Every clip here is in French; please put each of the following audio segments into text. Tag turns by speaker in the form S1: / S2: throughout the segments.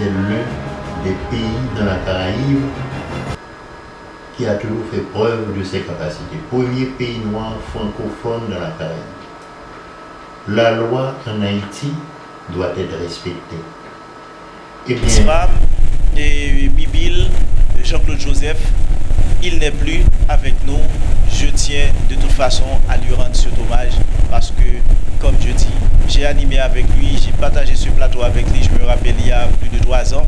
S1: c'est l'un des pays dans la Caraïbe qui a toujours fait preuve de ses capacités. Premier pays noir francophone dans la Caraïbe. La loi en Haïti doit être respectée. Eh bien,
S2: Islam et Bibil, Jean-Claude Joseph, il n'est plus avec nous. Je tiens de toute façon à lui rendre cet hommage parce que, comme je dis, j'ai animé avec lui, j'ai partagé ce plateau avec lui, je me rappelle il y a plus de 3 ans,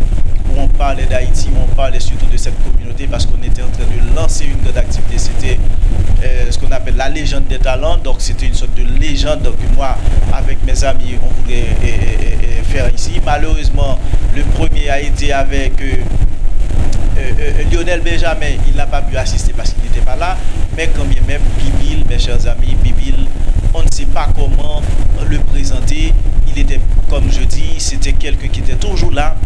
S2: où on parlait d'Haïti, où on parlait surtout de cette communauté parce qu'on était en train de lancer une grande activité. C'était ce qu'on appelle la légende des talents. Donc c'était une sorte de légende que moi, avec mes amis, on voudrait faire ici. Malheureusement, le premier a été avec Lionel Benjamin. Il n'a pas pu assister parce qu'il n'était pas là. Mais quand bien même, Bibil, mes chers amis, Bibil, on ne sait pas comment le présenter. Il était, comme je dis, c'était quelqu'un qui était toujours là.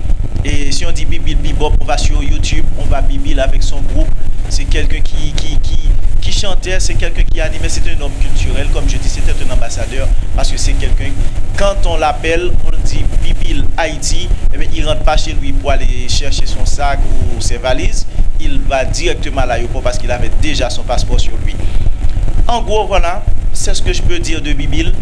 S2: Et si on dit Bibil Bebop, on va sur YouTube, on va Bibil avec son groupe. C'est quelqu'un qui chantait, c'est quelqu'un qui animait, c'est un homme culturel, comme je dis, c'était un ambassadeur, parce que c'est quelqu'un, quand on l'appelle, on dit Bibil Haïti, eh bien, il ne rentre pas chez lui pour aller chercher son sac ou ses valises, il va directement à l'aéroport parce qu'il avait déjà son passeport sur lui. En gros, voilà, c'est ce que je peux dire de Bibil,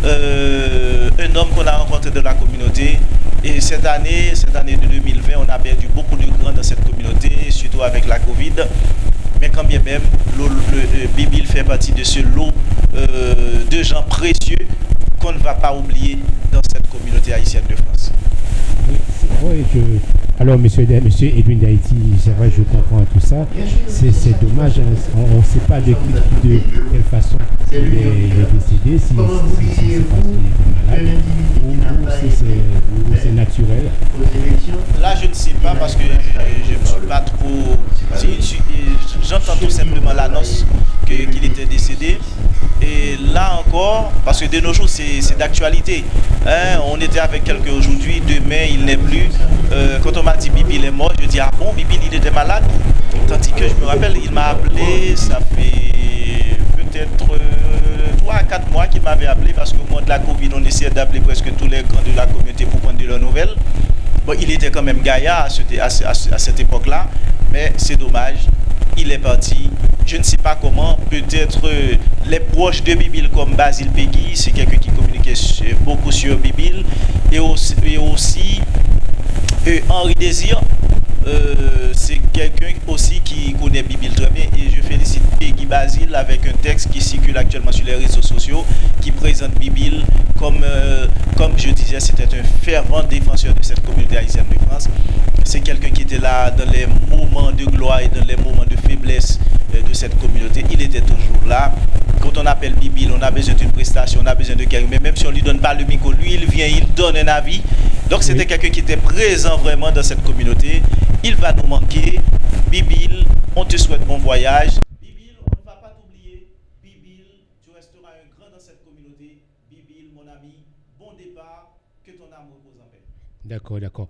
S2: un homme qu'on a rencontré de la communauté. Et cette année de 2020, on a perdu beaucoup de grands dans cette communauté, surtout avec la Covid. Mais quand bien même, Bibil fait partie de ce lot de gens précieux qu'on ne va pas oublier dans cette communauté haïtienne de France.
S3: Oui, alors, monsieur Edwin d'Haïti, c'est vrai, je comprends tout ça. C'est dommage, on ne sait pas de quelle façon il est décédé, si c'est parce qu'il est malade ou c'est naturel.
S2: Là, je ne sais pas parce que je ne suis pas trop. J'entends tout simplement l'annonce qu'il était décédé. Et là encore, parce que de nos jours, c'est d'actualité. Hein, on était avec quelqu'un aujourd'hui, demain, il n'est plus. Quand on m'a dit Bibil est mort, je dis ah bon, Bibil il était malade. Tandis que je me rappelle, il m'a appelé, ça fait peut-être 3 à 4 mois qu'il m'avait appelé parce qu'au moment de la Covid, on essayait d'appeler presque tous les grands de la communauté pour prendre de leurs nouvelles. Bon, il était quand même gaillard à cette époque-là, mais c'est dommage, il est parti. Je ne sais pas comment, peut-être les proches de Bibil comme Basile Peggy, c'est quelqu'un qui communiquait beaucoup sur Bibil, et aussi Henri Désir, c'est quelqu'un aussi qui connaît Bibil très bien, et je félicite Peggy Basile avec un texte qui circule actuellement sur les réseaux sociaux, qui présente Bibil comme je disais, c'était un fervent défenseur de cette communauté haïtienne de France. C'est quelqu'un qui était là dans les moments de gloire et dans les moments de faiblesse de cette communauté. Il était toujours là. Quand on appelle Bibil, on a besoin d'une prestation, on a besoin de quelqu'un. Mais même si on ne lui donne pas le micro, lui, il vient, il donne un avis. Donc c'était quelqu'un qui était présent vraiment dans cette communauté. Il va nous manquer. Bibil, on te souhaite bon voyage. Bibil, on ne va pas t'oublier. Bibil, tu resteras un grand dans cette communauté. Bibil, mon ami, bon départ. Que ton âme repose en paix.
S3: D'accord.